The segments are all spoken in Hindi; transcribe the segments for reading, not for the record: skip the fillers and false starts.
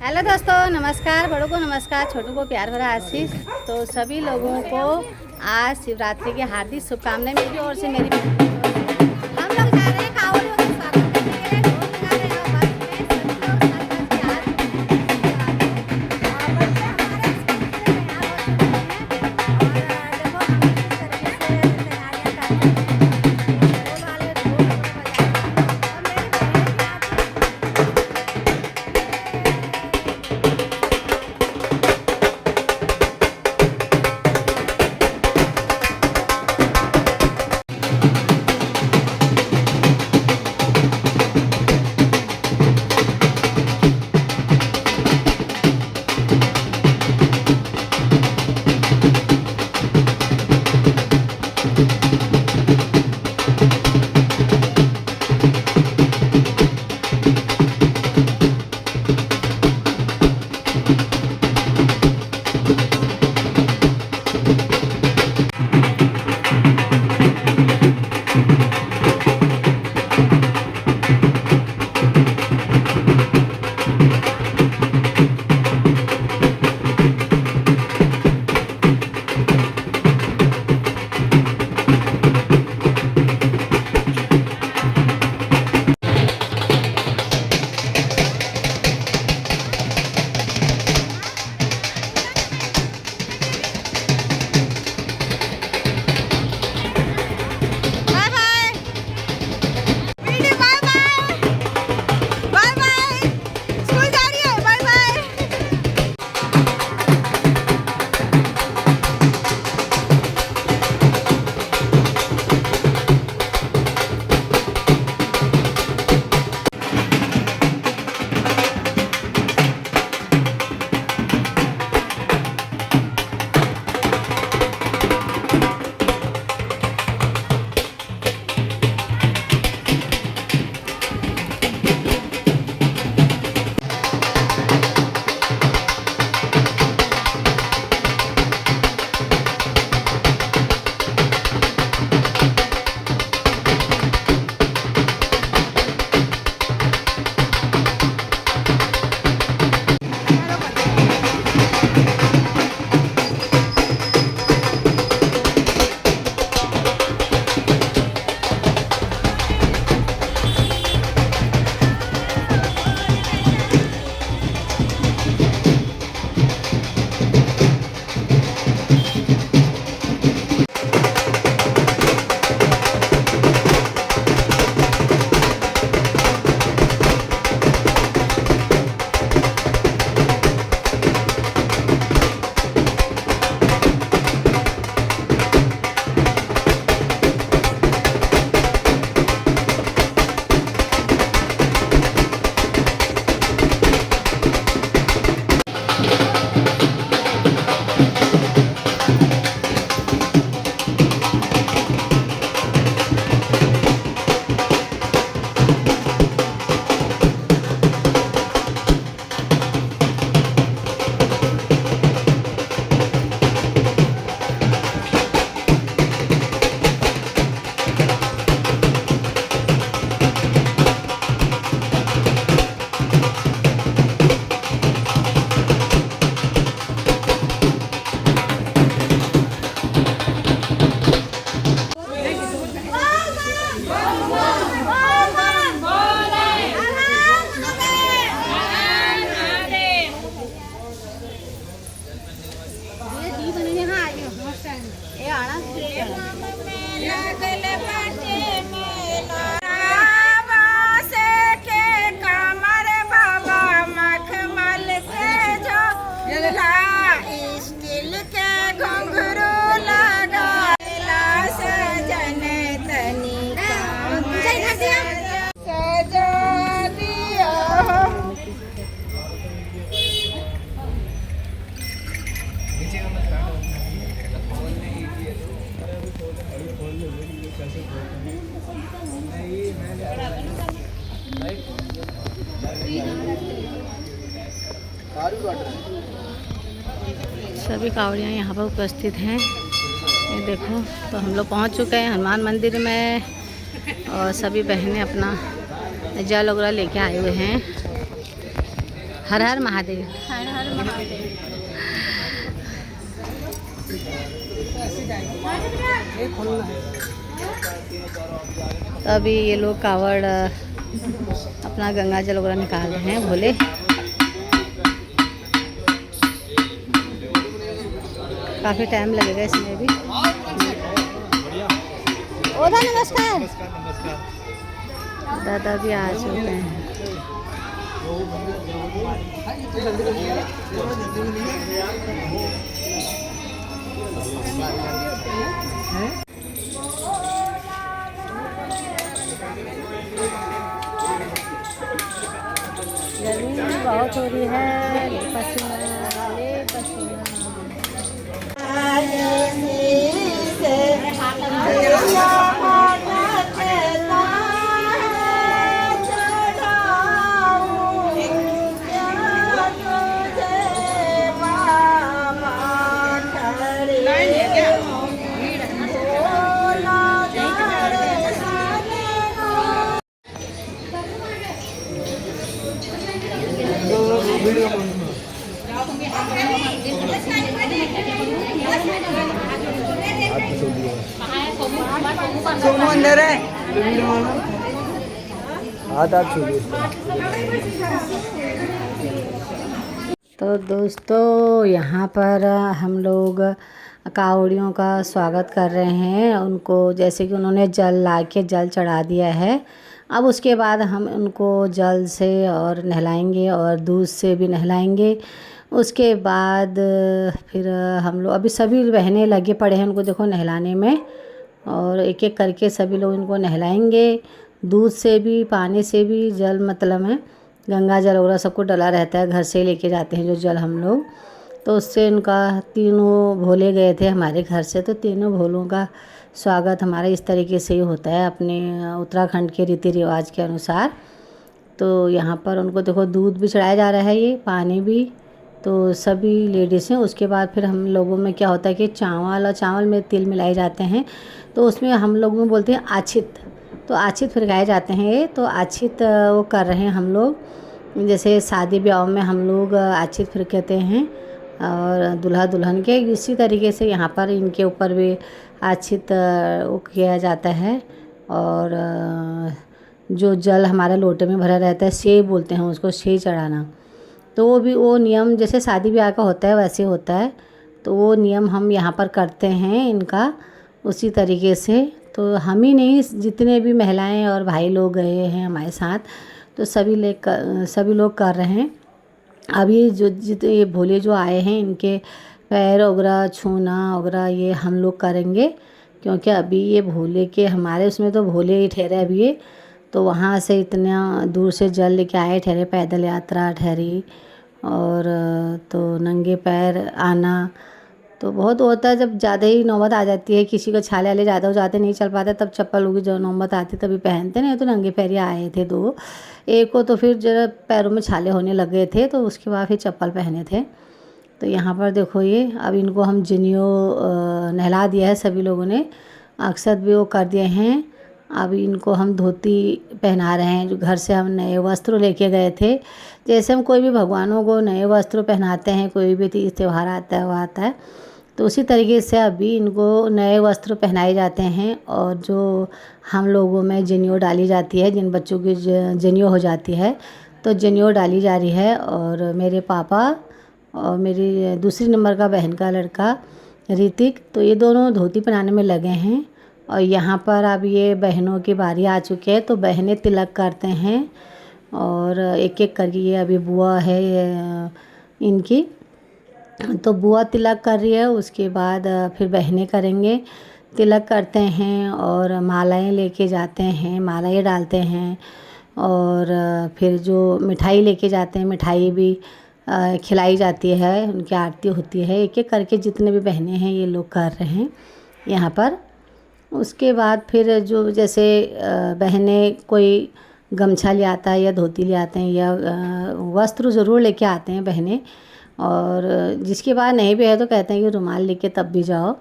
हेलो दोस्तों, नमस्कार। बड़ों को नमस्कार, छोटों को प्यार भरा आशीष। तो सभी लोगों को आज शिवरात्रि की हार्दिक शुभकामनाएं मेरी ओर से। मेरी हम लोग जा रहे हैं कांवड़ियों का स्वागत करने के लिए। ढोल बजा रहे हैं और बस में सभी लोग सज-धज के आ चुके हैं और बच्चे हमारे स्कूल के लिए तैयार हो चुके हैं। और देखो हम किस तरीके से तैयारियां कर रहे हैं। ढोल वाले ढोल बजा रहे हैं और मेरी बहन भी आज सभी कांवड़ियाँ यहाँ पर उपस्थित हैं। ये देखो, तो हम लोग पहुँच चुके हैं हनुमान मंदिर में और सभी बहनें अपना जल वगैरह लेके आए हुए हैं। हर हर महादेव। हर हर महादेव। तो अभी ये लोग कावड़ अपना गंगा जल वगैरह निकाल रहे हैं भोले। काफ़ी टाइम लगेगा इसमें भी। ओदा नमस्कार। दादा भी आ चुके हैं। गर्मी बहुत हो रही है। पसीना ले पसीना। तो दोस्तों यहाँ पर हम लोग कावड़ियों का स्वागत कर रहे हैं। उनको जैसे कि उन्होंने जल ला के जल चढ़ा दिया है। अब उसके बाद हम उनको जल से और नहलाएंगे और दूध से भी नहलाएंगे। उसके बाद फिर हम लोग अभी सभी बहनें लगे पड़े हैं उनको देखो नहलाने में, और एक एक करके सभी लोग इनको नहलाएंगे। दूध से भी पानी से भी जल मतलब है गंगा जल वगैरह सबको डला रहता है, घर से लेके जाते हैं जो जल हम लोग। तो उससे उनका तीनों भोले गए थे हमारे घर से, तो तीनों भोलों का स्वागत हमारा इस तरीके से ही होता है अपने उत्तराखंड के रीति रिवाज के अनुसार। तो यहाँ पर उनको देखो दूध भी चढ़ाया जा रहा है, ये पानी भी। तो सभी लेडीज़ हैं। उसके बाद फिर हम लोगों में क्या होता है कि चावल और चावल में तिल मिलाए जाते हैं, तो उसमें हम लोग में बोलते हैं आछित। तो आछित फिर गाए जाते हैं ये। तो आछित वो कर रहे हैं हम लोग। जैसे शादी ब्याह में हम लोग आछित फिर कहते हैं और दूल्हा दुल्हन के, इसी तरीके से यहाँ पर इनके ऊपर भी आछित वो किया जाता है। और जो जल हमारे लोटे में भरा रहता है से बोलते हैं उसको, से चढ़ाना। तो वो भी वो नियम जैसे शादी ब्याह का होता है वैसे होता है। तो वो नियम हम यहाँ पर करते हैं इनका उसी तरीके से। तो हम ही नहीं, जितने भी महिलाएं और भाई लोग गए हैं हमारे साथ, तो सभी लोग कर रहे हैं। अभी जो जितने ये भोले जो आए हैं इनके पैर वगैरह छूना वगैरह ये हम लोग करेंगे, क्योंकि अभी ये भोले के हमारे उसमें तो भोले ही ठहरे अभी ये। तो वहाँ से इतना दूर से जल लेके आए, ठहरे पैदल यात्रा ठहरी, और तो नंगे पैर आना तो बहुत होता है। जब ज़्यादा ही नौबत आ जाती है, किसी को छाले वाले ज़्यादा हो जाते नहीं चल पाते, तब चप्पल होगी जो नौबत आती तभी पहनते। नहीं तो नंगे पैर ही आए थे दो, एक को तो फिर जरा पैरों में छाले होने लगे थे, तो उसके बाद फिर चप्पल पहने थे। तो यहाँ पर देखो ये अब इनको हम जिनियो नहला दिया है सभी लोगों ने, अक्षत भी वो कर दिए हैं। अब इनको हम धोती पहना रहे हैं, जो घर से हम नए वस्त्र लेके गए थे। जैसे हम कोई भी भगवानों को नए वस्त्र पहनाते हैं, कोई भी तीज त्यौहार आता है वो आता है, तो उसी तरीके से अभी इनको नए वस्त्र पहनाए जाते हैं। और जो हम लोगों में जनेऊ डाली जाती है, जिन बच्चों की जनेऊ हो जाती है तो जनेऊ डाली जा रही है। और मेरे पापा और मेरी दूसरी नंबर का बहन का लड़का ऋतिक, तो ये दोनों धोती पहनाने में लगे हैं। और यहाँ पर अब ये बहनों की बारी आ चुकी है, तो बहनें तिलक करते हैं। और एक एक करके ये अभी बुआ है इनकी, तो बुआ तिलक कर रही है। उसके बाद फिर बहनें करेंगे, तिलक करते हैं और मालाएं लेके जाते हैं, मालाएं डालते हैं। और फिर जो मिठाई लेके जाते हैं, मिठाई भी खिलाई जाती है, उनकी आरती होती है। एक एक करके जितने भी बहनें हैं ये लोग कर रहे हैं यहाँ पर। उसके बाद फिर जो जैसे बहनें कोई गमछा ले आता है या धोती ले आते हैं या वस्त्र ज़रूर लेके आते हैं बहनें। और जिसके पास नहीं भी है तो कहते हैं कि रुमाल लेके तब भी जाओ।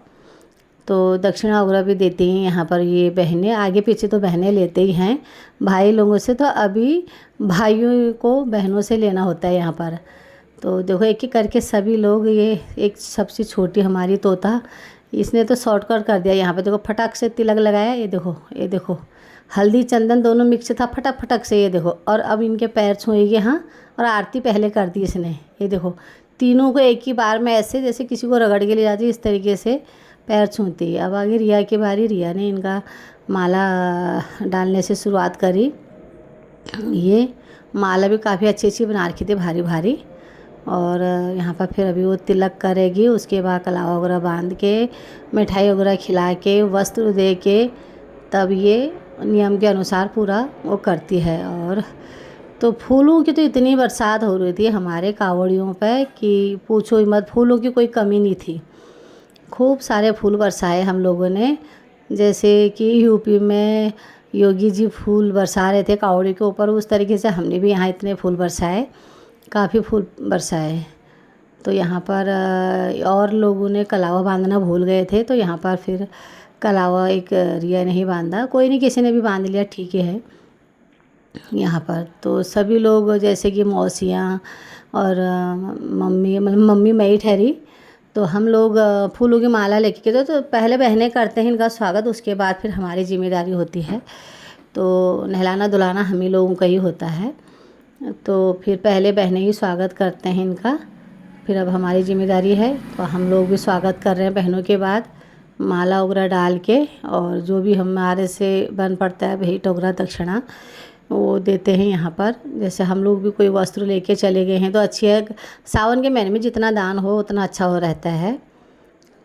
तो दक्षिणा वगैरह भी देती हैं यहाँ पर ये बहनें। आगे पीछे तो बहनें लेते ही हैं भाई लोगों से, तो अभी भाइयों को बहनों से लेना होता है यहाँ पर। तो देखो एक एक करके सभी लोग, ये एक सबसे छोटी हमारी तोता, इसने तो शॉर्टकट कर दिया यहाँ पे। देखो फटाक से तिलक लगाया, ये देखो हल्दी चंदन दोनों मिक्स था, फटक फटक से, ये देखो। और अब इनके पैर छुएंगे, हाँ, और आरती पहले कर दी इसने। ये देखो तीनों को एक ही बार में ऐसे जैसे किसी को रगड़ के ले जाती है, इस तरीके से पैर छूती है। अब आगे रिया की बारी। रिया ने इनका माला डालने से शुरुआत करी। ये माला भी काफ़ी अच्छी अच्छी बना रखी थी, भारी भारी। और यहाँ पर फिर अभी वो तिलक करेगी, उसके बाद कलावा वगैरह बांध के, मिठाई वगैरह खिला के, वस्त्र दे के, तब ये नियम के अनुसार पूरा वो करती है। और तो फूलों की तो इतनी बरसात हो रही थी हमारे कावड़ियों पे कि पूछो ही मत, फूलों की कोई कमी नहीं थी। खूब सारे फूल बरसाए हम लोगों ने, जैसे कि यूपी में योगी जी फूल बरसा रहे थे कावड़ी के ऊपर, उस तरीके से हमने भी यहाँ इतने फूल बरसाए, काफ़ी फूल बरसाए। तो यहाँ पर और लोगों ने कलावा बांधना भूल गए थे, तो यहाँ पर फिर कलावा एक रिया ने ही बांधा, कोई नहीं किसी ने भी बांध लिया, ठीक है। यहाँ पर तो सभी लोग जैसे कि मौसियाँ और मम्मी, मतलब मम्मी मैं ही ठहरी, तो हम लोग फूलों की माला लेके गए। तो पहले बहनें करते हैं इनका स्वागत, उसके बाद फिर हमारी जिम्मेदारी होती है। तो नहलाना धुलाना हम ही लोगों का ही होता है। तो फिर पहले बहनें ही स्वागत करते हैं इनका, फिर अब हमारी जिम्मेदारी है, तो हम लोग भी स्वागत कर रहे हैं बहनों के बाद माला वगैरह डाल के। और जो भी हमारे से बन पड़ता है भेंट वगैरह दक्षिणा वो देते हैं यहाँ पर। जैसे हम लोग भी कोई वस्त्र लेके चले गए हैं तो अच्छी है, सावन के महीने में जितना दान हो उतना अच्छा हो रहता है।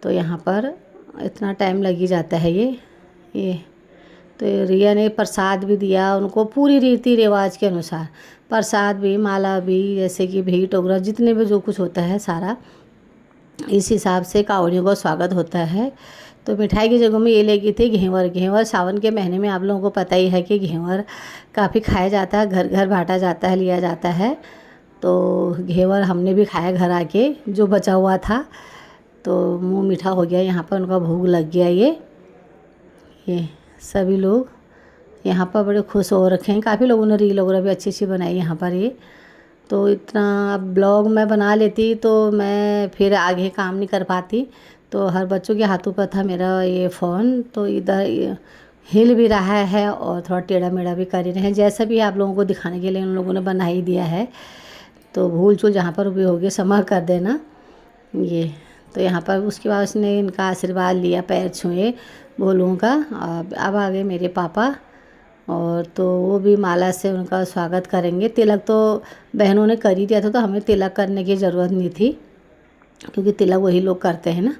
तो यहाँ पर इतना टाइम लग ही जाता है ये तो रिया ने प्रसाद भी दिया उनको, पूरी रीति रिवाज के अनुसार प्रसाद भी, माला भी, जैसे कि भेंट वगैरह जितने भी जो कुछ होता है सारा इस हिसाब से कावड़ियों का स्वागत होता है। तो मिठाई की जगह में ये लेगी थी घेवर। घेवर सावन के महीने में आप लोगों को पता ही है कि घेवर काफ़ी खाया जाता है, घर घर बांटा जाता है, लिया जाता है। तो घेवर हमने भी खाया घर आके, जो बचा हुआ था, तो मुंह मीठा हो गया। यहाँ पर उनका भोग लग गया। ये सभी लोग यहाँ पर बड़े खुश हो रखे हैं। काफ़ी लोगों ने रील वगैरह भी अच्छी अच्छी बनाई यहाँ पर। ये तो इतना ब्लॉग मैं बना लेती तो मैं फिर आगे काम नहीं कर पाती, तो हर बच्चों के हाथों पर था मेरा ये फ़ोन, तो इधर हिल भी रहा है और थोड़ा टेढ़ा मेढ़ा भी कर ही रहे हैं। जैसा भी आप लोगों को दिखाने के लिए उन लोगों ने बना ही दिया है, तो भूल चूल जहाँ पर भी होगी क्षमा कर देना। ये तो यहाँ पर उसके बाद उसने इनका आशीर्वाद लिया, पैर छुए भोलुओं का। अब आ गए मेरे पापा, और तो वो भी माला से उनका स्वागत करेंगे। तिलक तो बहनों ने कर ही दिया था, तो हमें तिलक करने की ज़रूरत नहीं थी, क्योंकि तिलक वही लोग करते हैं ना।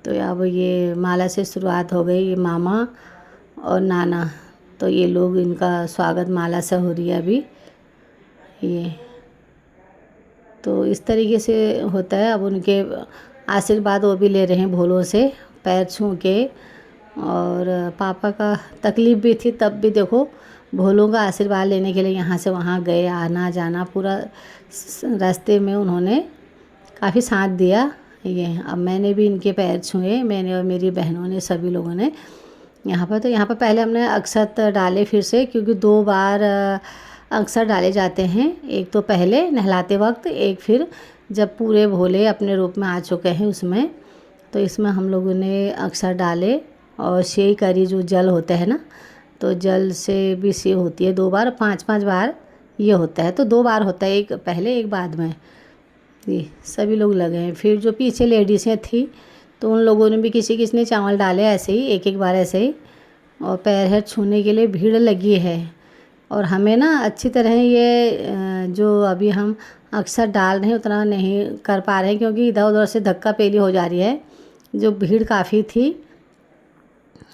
तो अब ये माला से शुरुआत हो गई। ये मामा और नाना, तो ये लोग, इनका स्वागत माला से हो रही है अभी। ये तो इस तरीके से होता है। अब उनके आशीर्वाद वो भी ले रहे हैं भोलों से, पैर छू के। और पापा का तकलीफ़ भी थी, तब भी देखो भोलों का आशीर्वाद लेने के लिए यहाँ से वहाँ गए, आना जाना पूरा रास्ते में उन्होंने काफ़ी साथ दिया। ये अब मैंने भी इनके पैर छुए, मैंने और मेरी बहनों ने, सभी लोगों ने यहाँ पर। तो यहाँ पर पहले हमने अक्षत डाले फिर से, क्योंकि 2 बार अक्षत डाले जाते हैं, एक तो पहले नहलाते वक्त, एक फिर जब पूरे भोले अपने रूप में आ चुके हैं उसमें। तो इसमें हम लोगों ने अक्षत डाले और सेई करी, जो जल होता है ना, तो जल से भी सेई होती है 2 बार, 5-5 बार ये होता है। तो 2 बार होता है, एक पहले एक बाद में। ये सभी लोग लगे हैं। फिर जो पीछे लेडीसें थी, तो उन लोगों ने भी किसी किसी ने चावल डाले ऐसे ही, एक बार ऐसे ही। और पैर है छूने के लिए भीड़ लगी है। और हमें ना अच्छी तरह ये जो अभी हम अक्सर डाल रहे हैं उतना नहीं कर पा रहे हैं, क्योंकि इधर उधर से धक्का पेली हो जा रही है, जो भीड़ काफ़ी थी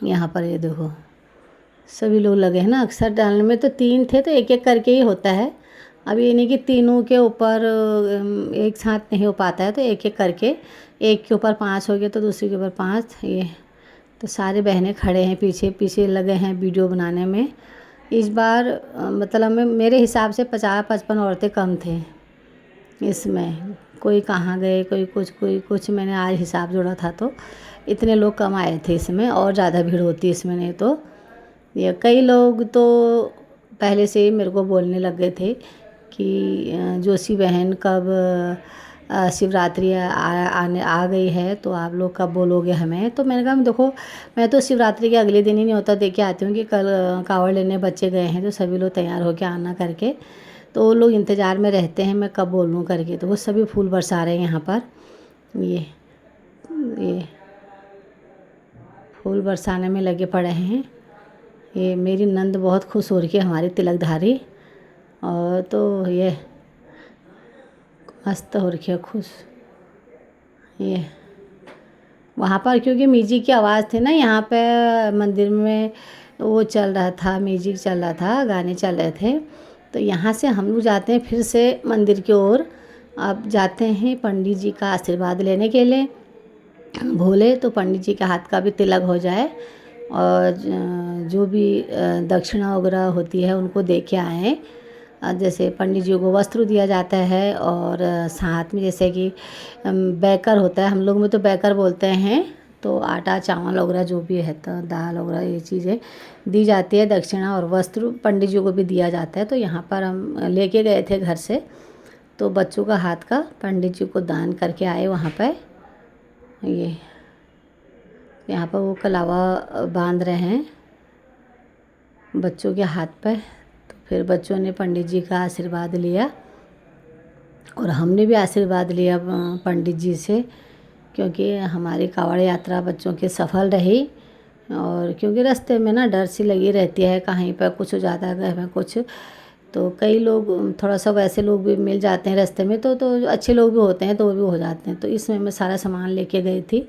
यहाँ पर। ये देखो सभी लोग लगे हैं ना अक्सर डालने में। तो 3 थे तो एक एक करके ही होता है। अब ये नहीं कि तीनों के ऊपर एक साथ नहीं हो पाता है, तो एक एक करके, एक के ऊपर 5 हो गए तो दूसरे के ऊपर 5। ये तो सारे बहनें खड़े हैं, पीछे पीछे लगे हैं वीडियो बनाने में। इस बार मतलब मेरे हिसाब से 50-55 औरतें कम थे। इसमें कोई कहाँ गए, कोई कुछ मैंने आज हिसाब जोड़ा था तो इतने लोग कम आए थे इसमें, और ज़्यादा भीड़ होती इसमें नहीं तो। ये कई लोग तो पहले से ही मेरे को बोलने लग गए थे कि जोशी बहन कब शिवरात्रि आने आ गई है तो आप लोग कब बोलोगे हमें। तो मैंने कहा देखो, मैं तो शिवरात्रि के अगले दिन ही नहीं होता देख के आती हूँ कि कल कावड़ लेने बच्चे गए हैं, तो सभी लोग तैयार होकर आना करके, तो वो लोग इंतज़ार में रहते हैं मैं कब बोलूँ करके। तो वो सभी फूल बरसा रहे हैं यहाँ पर, ये फूल बरसाने में लगे पड़े हैं। ये मेरी नंद बहुत खुश हो रही है हमारी तिलकधारी, और तो ये मस्त हो रही है खुश। ये वहाँ पर क्योंकि म्यूजिक की आवाज़ थी ना, यहाँ पे मंदिर में वो चल रहा था, म्यूजिक चल रहा था, गाने चल रहे थे। तो यहाँ से हम लोग जाते हैं फिर से मंदिर की ओर। अब जाते हैं पंडित जी का आशीर्वाद लेने के लिए, भोले तो पंडित जी के हाथ का भी तिलक हो जाए, और जो भी दक्षिणा वगैरह होती है उनको दे के आएँ। जैसे पंडित जी को वस्त्र दिया जाता है, और साथ में जैसे कि बैकर होता है, हम लोग में तो बैकर बोलते हैं, तो आटा चावल वगैरह जो भी है तो दाल वगैरह ये चीज़ें दी जाती है दक्षिणा, और वस्त्र पंडित जी को भी दिया जाता है। तो यहाँ पर हम लेके गए थे घर से, तो बच्चों का हाथ का पंडित जी को दान करके आए वहाँ पर। ये यहाँ पर वो कलावा बांध रहे हैं बच्चों के हाथ पर। तो फिर बच्चों ने पंडित जी का आशीर्वाद लिया, और हमने भी आशीर्वाद लिया पंडित जी से, क्योंकि हमारी कावड़ यात्रा बच्चों की सफल रही। और क्योंकि रास्ते में ना डर सी लगी रहती है, कहीं पर कुछ हो जाता है, कहीं पर कुछ, तो कई लोग थोड़ा सा वैसे लोग भी मिल जाते हैं रास्ते में, तो अच्छे लोग भी होते हैं तो वो भी हो जाते हैं। तो इसमें मैं सारा सामान लेके गई थी,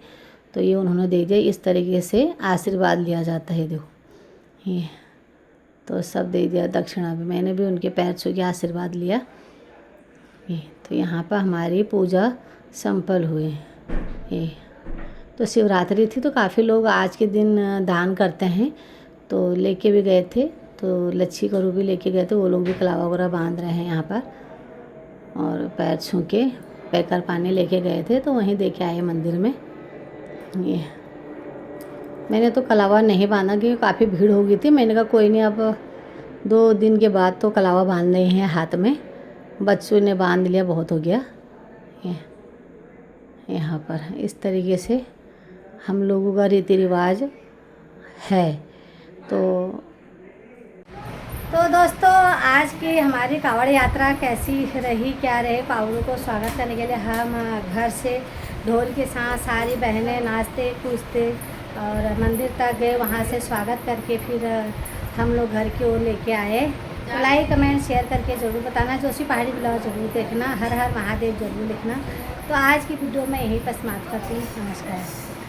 तो ये उन्होंने दे दिया। इस तरीके से आशीर्वाद लिया जाता है, देखो ये तो सब दे दिया। दक्षिणा भी मैंने भी उनके पैर छू के आशीर्वाद लिया। ये तो यहाँ पर हमारी पूजा संपन्न हुई। ये तो शिवरात्रि थी तो काफ़ी लोग आज के दिन दान करते हैं, तो लेके भी गए थे, तो लच्छी करू भी लेके गए थे, वो लोग भी कलावा वगैरह बांध रहे हैं यहाँ पर, और पैर छू के पैकर पानी लेके गए थे, तो वहीं दे के आए मंदिर में। ये मैंने तो कलावा नहीं बांधा क्योंकि काफ़ी भीड़ हो गई थी। मैंने कहा कोई नहीं, अब 2 दिन के बाद तो कलावा बांधने ही है हाथ में, बच्चों ने बांध लिया, बहुत हो गया। ये यहाँ पर इस तरीके से हम लोगों का रीति रिवाज है। तो दोस्तों, आज की हमारी कावड़ यात्रा कैसी रही, क्या रहे, कावड़ों को स्वागत करने के लिए हम घर से ढोल के साथ सारी बहनें नाचते कूदते और मंदिर तक गए, वहाँ से स्वागत करके फिर हम लोग घर की ओर लेके आए। तो लाइक कमेंट शेयर करके ज़रूर बताना, जोशी पहाड़ी ब्लॉग जरूर देखना, हर हर महादेव जरूर लिखना। तो आज की वीडियो में यहीं पर समाप्त करती हूँ। नमस्कार।